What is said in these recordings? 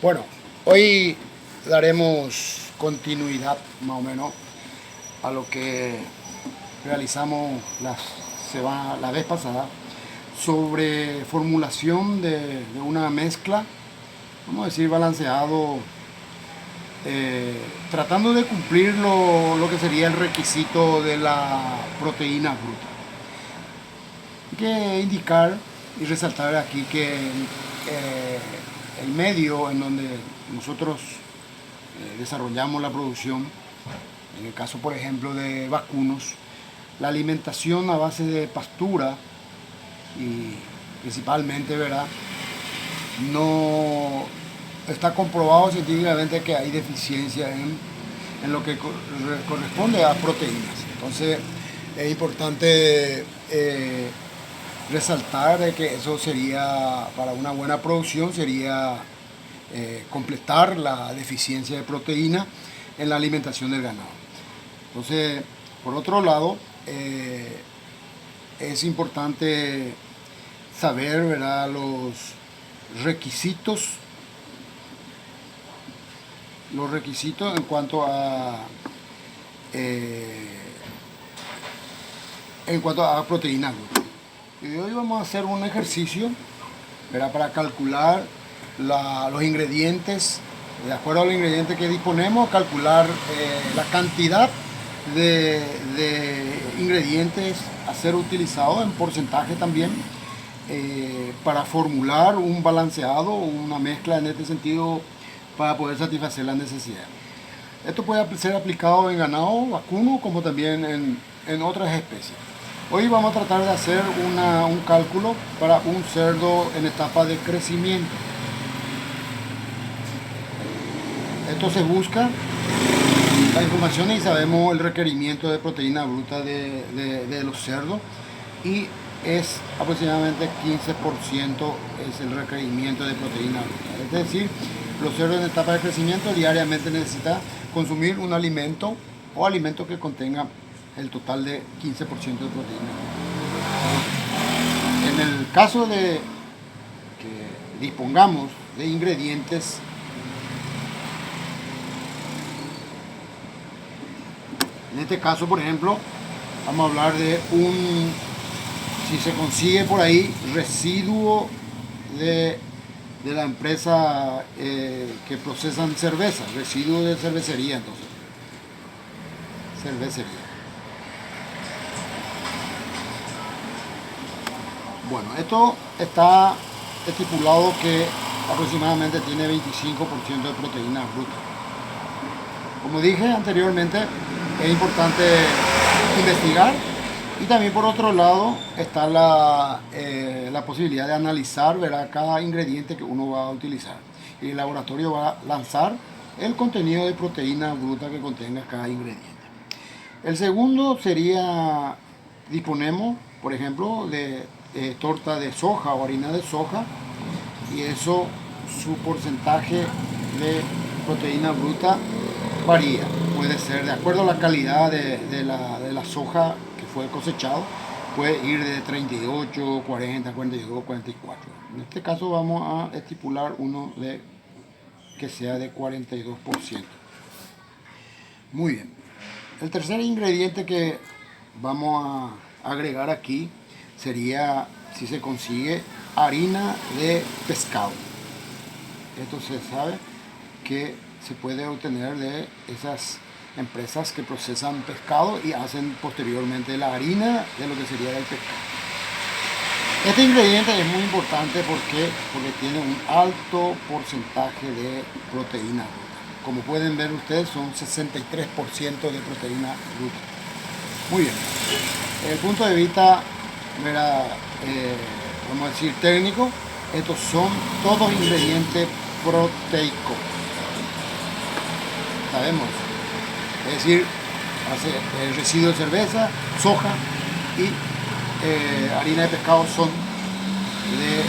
Bueno, hoy daremos continuidad más o menos a lo que realizamos la vez pasada sobre formulación de una mezcla, vamos a decir balanceado, tratando de cumplir lo que sería el requisito de la proteína bruta. Hay que indicar y resaltar aquí que el medio en donde nosotros desarrollamos la producción, en el caso por ejemplo de vacunos, la alimentación a base de pastura y principalmente, ¿verdad? No está comprobado científicamente que hay deficiencia en lo que corresponde a proteínas. Entonces es importante resaltar de que eso sería, para una buena producción, sería completar la deficiencia de proteína en la alimentación del ganado. Entonces, por otro lado, es importante saber, ¿verdad?, los requisitos en cuanto a proteína gluten. Y hoy vamos a hacer un ejercicio, ¿verdad?, para calcular los ingredientes, de acuerdo a los ingredientes que disponemos, calcular la cantidad de ingredientes a ser utilizados en porcentaje también, para formular un balanceado o una mezcla en este sentido para poder satisfacer las necesidades. Esto puede ser aplicado en ganado vacuno como también en otras especies. Hoy vamos a tratar de hacer un cálculo para un cerdo en etapa de crecimiento. Esto se busca la información y sabemos el requerimiento de proteína bruta de los cerdos, y es aproximadamente 15% es el requerimiento de proteína bruta. Es decir, los cerdos en etapa de crecimiento diariamente necesitan consumir un alimento o alimento que contenga el total de 15% de proteína bruta. En el caso de que dispongamos de ingredientes en este caso, por ejemplo, vamos a hablar de si se consigue por ahí, residuo de la empresa que procesan cerveza, residuo de cervecería, entonces. Cervecería. Bueno, esto está estipulado que aproximadamente tiene 25% de proteína bruta. Como dije anteriormente, es importante investigar, y también por otro lado está la posibilidad de analizar, ¿verdad?, cada ingrediente que uno va a utilizar. Y el laboratorio va a lanzar el contenido de proteína bruta que contenga cada ingrediente. El segundo sería, disponemos, por ejemplo, de torta de soja o harina de soja, y eso, su porcentaje de proteína bruta varía. Puede ser de acuerdo a la calidad de la soja que fue cosechado, puede ir de 38, 40, 42, 44. En este caso vamos a estipular uno que sea de 42%. Muy bien. El tercer ingrediente que vamos a agregar aquí sería, si se consigue, harina de pescado. Esto se sabe que se puede obtener de esas empresas que procesan pescado y hacen posteriormente la harina de lo que sería el pescado. Este ingrediente es muy importante porque tiene un alto porcentaje de proteína bruta. Como pueden ver ustedes, son 63% de proteína bruta. Muy bien. Desde el punto de vista, vamos a decir, técnico, estos son todos ingredientes proteicos. Sabemos, es decir, el residuo de cerveza, soja y harina de pescado son de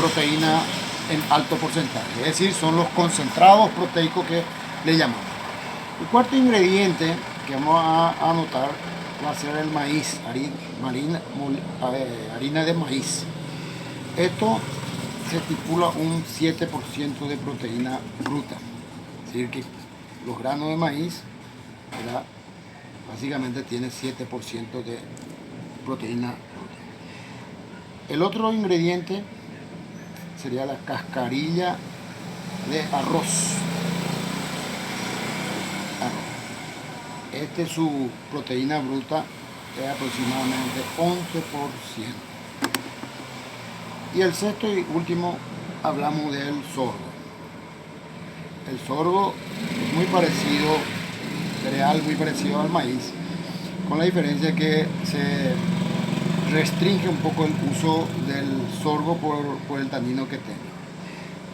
proteína en alto porcentaje, es decir, son los concentrados proteicos que le llamamos. El cuarto ingrediente que vamos a anotar va a ser el maíz, harina de maíz. Esto se estipula un 7% de proteína bruta. Es decir, que los granos de maíz, ¿verdad?, básicamente tiene 7% de proteína bruta. El otro ingrediente sería la cascarilla de arroz. Este, su proteína bruta es aproximadamente 11%. Y el sexto y último, hablamos del sorgo. El sorgo es muy parecido, cereal muy parecido al maíz, con la diferencia que se restringe un poco el uso del sorgo por el tanino que tiene.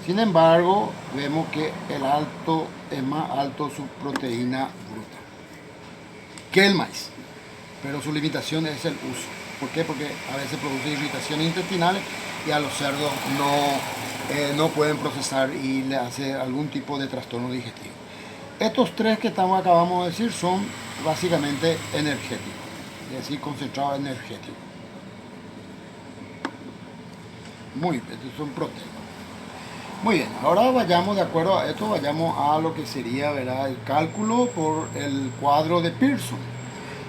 Sin embargo, vemos que es más alto su proteína bruta que el maíz, pero su limitación es el uso. ¿Por qué? Porque a veces produce irritaciones intestinales y a los cerdos no pueden procesar y le hace algún tipo de trastorno digestivo. Estos tres que acabamos de decir son básicamente energéticos, es decir, concentrado energético. Muy bien, estos son proteínas. Muy bien, ahora vayamos, de acuerdo a esto, vayamos a lo que sería, ¿verdad?, el cálculo por el cuadro de Pearson.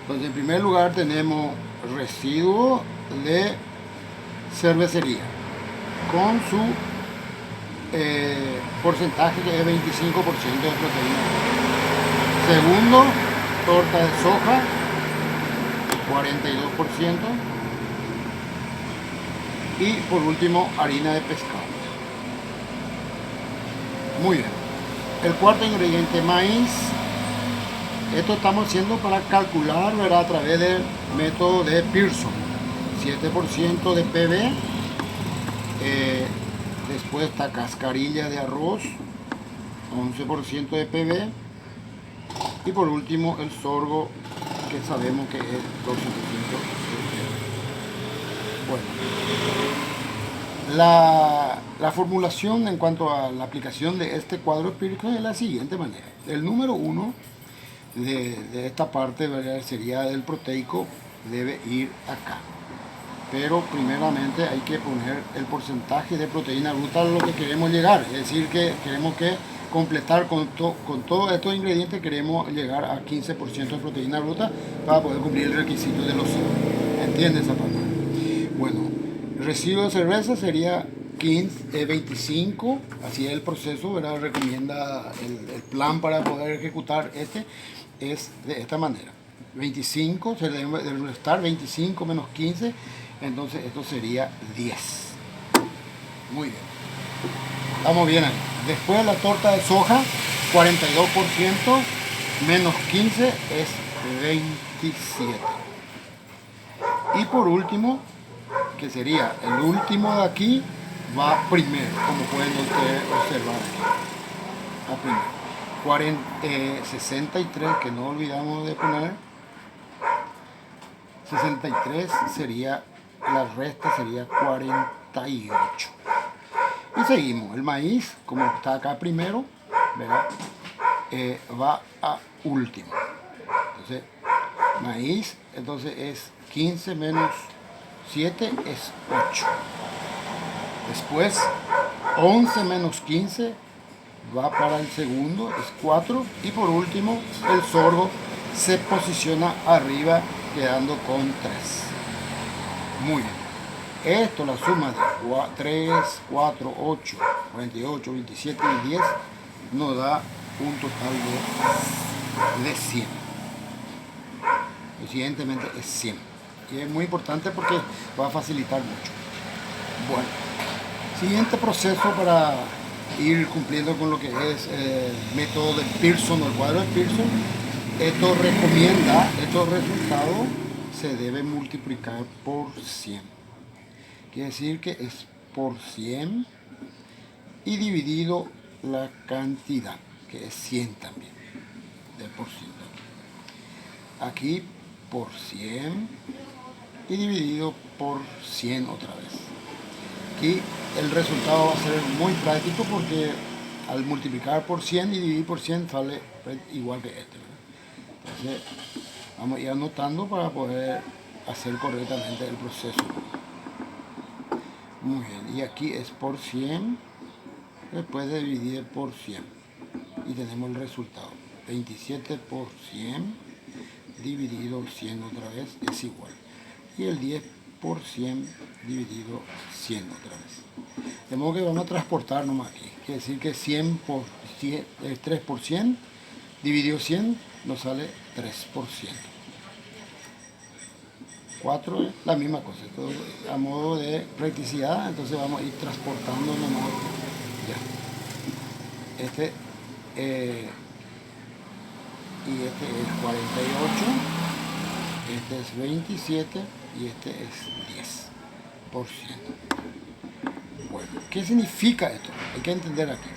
Entonces, en primer lugar tenemos residuo de cervecería con su porcentaje, que es 25% de proteína. Segundo, torta de soja, 42%. Y por último, harina de pescado. Muy bien. El cuarto ingrediente, maíz. Esto estamos haciendo para calcular, ¿verdad?, a través del método de Pearson. 7% de PB. Después está cascarilla de arroz, 11% de PB. Y por último el sorgo, que sabemos que es 12% de PB. Bueno. La formulación en cuanto a la aplicación de este cuadro empírico es de la siguiente manera. El número 1 de esta parte, ¿verdad?, sería del proteico, debe ir acá. Pero primeramente hay que poner el porcentaje de proteína bruta a lo que queremos llegar. Es decir, que queremos que completar con todos estos ingredientes, queremos llegar a 15% de proteína bruta para poder cumplir el requisito de los 100. ¿Entiendes esa parte? Bueno, el residuo de cerveza sería 25, así es el proceso, ¿verdad? Recomienda el plan para poder ejecutar es de esta manera. 25, se debe restar 25 menos 15, entonces esto sería 10. Muy bien. Estamos bien ahí. Después la torta de soja, 42% menos 15 es 27. Y por último, que sería el último de aquí, va primero, como pueden ustedes observar aquí. Va primero. 63, que no olvidamos de poner. 63 sería, la resta sería 48. Y seguimos. El maíz, como está acá primero, ¿verdad?, va a último. Entonces, maíz, entonces es 15 menos 7 es 8. Después, 11 menos 15 va para el segundo, es 4. Y por último, el sorgo se posiciona arriba, quedando con 3. Muy bien. Esto, la suma de 3, 4, 8, 48, 27 y 10, nos da un total de 100. Evidentemente es 100. Y es muy importante porque va a facilitar mucho. Bueno, siguiente proceso para ir cumpliendo con lo que es el método de Pearson o el cuadro de Pearson. Esto recomienda, estos resultados se deben multiplicar por 100. Quiere decir que es por 100 y dividido la cantidad, que es 100 también, del por ciento. Aquí por 100 y dividido por 100 otra vez. Aquí el resultado va a ser muy práctico porque al multiplicar por 100 y dividir por 100 sale igual que este, ¿verdad? Entonces vamos a ir anotando para poder hacer correctamente el proceso. Muy bien, y aquí es por 100, después de dividir por 100. Y tenemos el resultado. 27 por 100 dividido 100 otra vez es igual. Y el 10 por 100 dividido 100 otra vez. De modo que vamos a transportar nomás aquí. Quiere decir que 100 por 100, 3 por 100 dividido 100 nos sale 3 por 100. 4 es la misma cosa. Esto a modo de practicidad, entonces vamos a ir transportando nomás. Ya. Y este es 48, este es 27 y este es 10%. Bueno, ¿qué significa esto? Hay que entender aquí.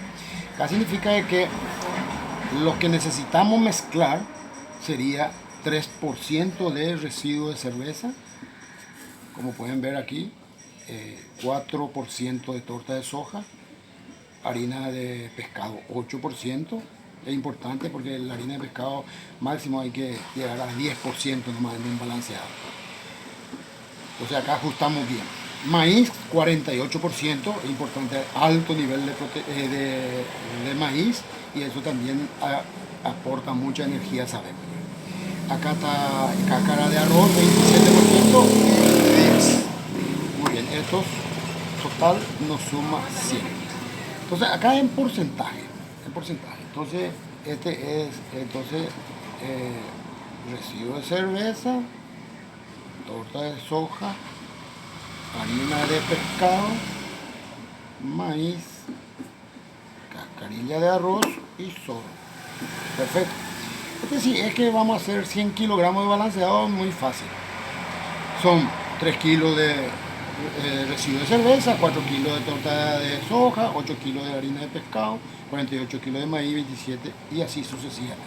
Acá significa que lo que necesitamos mezclar sería 3% de residuo de cerveza, como pueden ver aquí, 4% de torta de soja, harina de pescado 8%. Es importante porque la harina de pescado máximo hay que llegar a 10% nomás en un balanceado. Entonces acá ajustamos bien. Maíz 48%, es importante, alto nivel de maíz, y eso también aporta mucha energía, sabemos. Acá está cáscara de arroz 27%, 10. Muy bien, esto total nos suma 100. Entonces acá en porcentaje. Entonces este es residuo de cerveza, torta de soja, harina de pescado, maíz, cascarilla de arroz y soja. Perfecto. Este sí, es que vamos a hacer 100 kilogramos de balanceado muy fácil. Son 3 kilos de residuo de cerveza, 4 kilos de torta de soja, 8 kilos de harina de pescado, 48 kilos de maíz, 27 y así sucesivamente.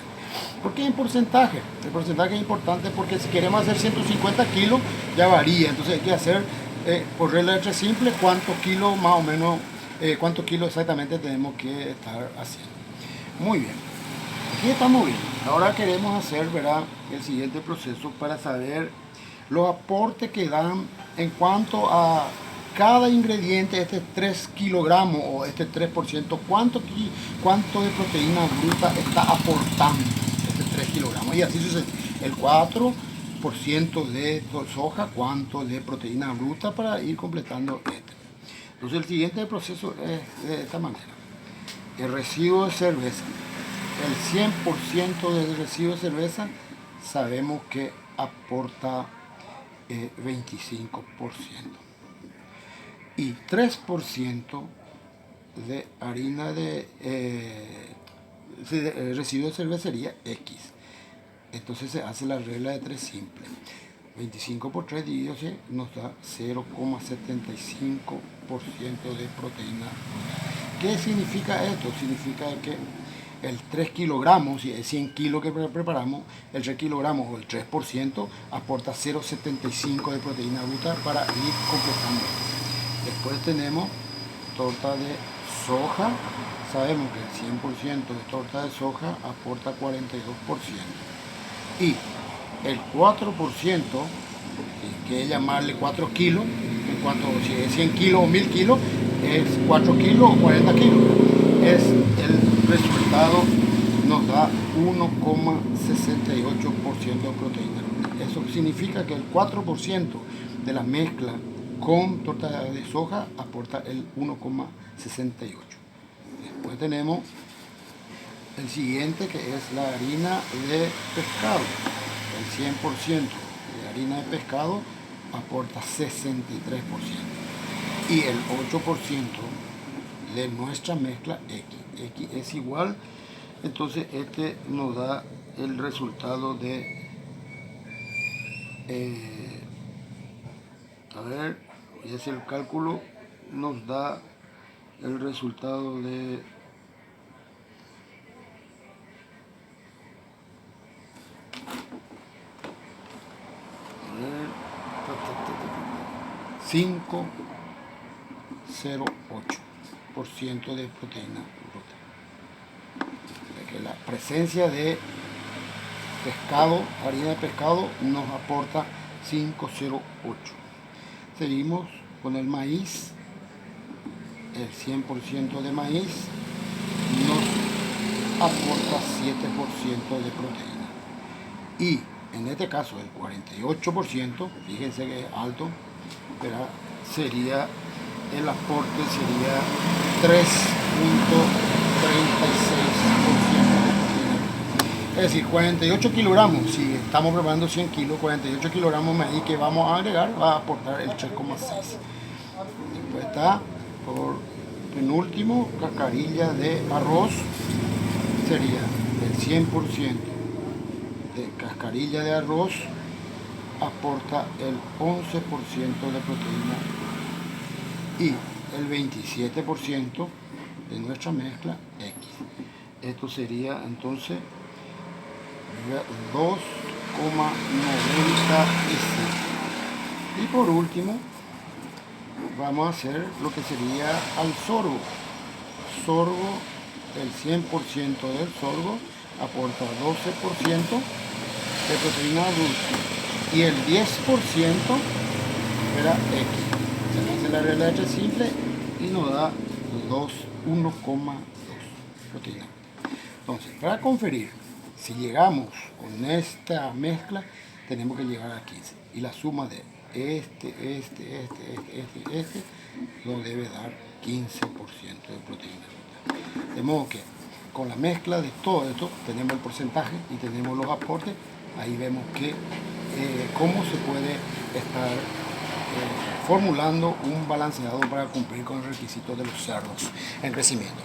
¿Por qué en porcentaje? El porcentaje es importante porque si queremos hacer 150 kilos ya varía, entonces hay que hacer por regla de tres simple cuántos kilos más o menos, cuántos kilos exactamente tenemos que estar haciendo. Muy bien, aquí estamos bien. Ahora queremos hacer, ¿verdad?, el siguiente proceso para saber los aportes que dan en cuanto a cada ingrediente, este 3 kilogramos o este 3%, cuánto de proteína bruta está aportando este 3 kilogramos. Y así sucede. El 4% de soja, cuánto de proteína bruta, para ir completando este. Entonces el siguiente proceso es de esta manera. El residuo de cerveza. El 100% del residuo de cerveza sabemos que aporta 25%. Y 3% de harina de residuo de cervecería X. Entonces se hace la regla de 3 simple. 25 por 3 dividido C nos da 0,75% de proteína. ¿Qué significa esto? Significa que el 3 kilogramos, si es 100 kilos que preparamos, el 3 kilogramos o el 3% aporta 0,75 de proteína bruta para ir completando. Después tenemos torta de soja. Sabemos que el 100% de torta de soja aporta 42%. Y el 4%, que es llamarle 4 kilos, en cuanto si es 100 kilos o 1000 kilos, es 4 kilos o 40 kilos. Es el resultado, nos da 1,68% de proteína. Eso significa que el 4% de la mezcla con torta de soja aporta el 1,68. Después tenemos el siguiente, que es la harina de pescado. El 100% de harina de pescado aporta 63%. Y el 8% de nuestra mezcla X es igual. Entonces este nos da el resultado de a ver, voy a hacer el cálculo. Nos da el resultado de 5,08% de proteína bruta. Que la presencia de pescado, harina de pescado, nos aporta 5,08. Seguimos con el maíz. el 100% de maíz nos aporta 7% de proteína. Y en este caso el 48%, fíjense que es alto, pero sería el aporte sería 3,36% de proteína. Es decir, 48 kilogramos, si estamos preparando 100 kilos, 48 kilogramos de maíz que vamos a agregar va a aportar el 3,6. Después está, por penúltimo, cascarilla de arroz, sería el 100% de cascarilla de arroz aporta el 11% de proteína y el 27% de nuestra mezcla X. Esto sería entonces 2,97. Y por último vamos a hacer lo que sería al sorgo. Sorgo, el 100% del sorgo aporta 12% de proteína dulce y el 10% era X. Se hace la regla de 3 simple y nos da 1,2 proteína. Entonces, para conferir, si llegamos con esta mezcla, tenemos que llegar a 15. Y la suma de este nos debe dar 15% de proteína. De modo que con la mezcla de todo esto tenemos el porcentaje y tenemos los aportes. Ahí vemos que cómo se puede estar formulando un balanceado para cumplir con los requisitos de los cerdos en crecimiento.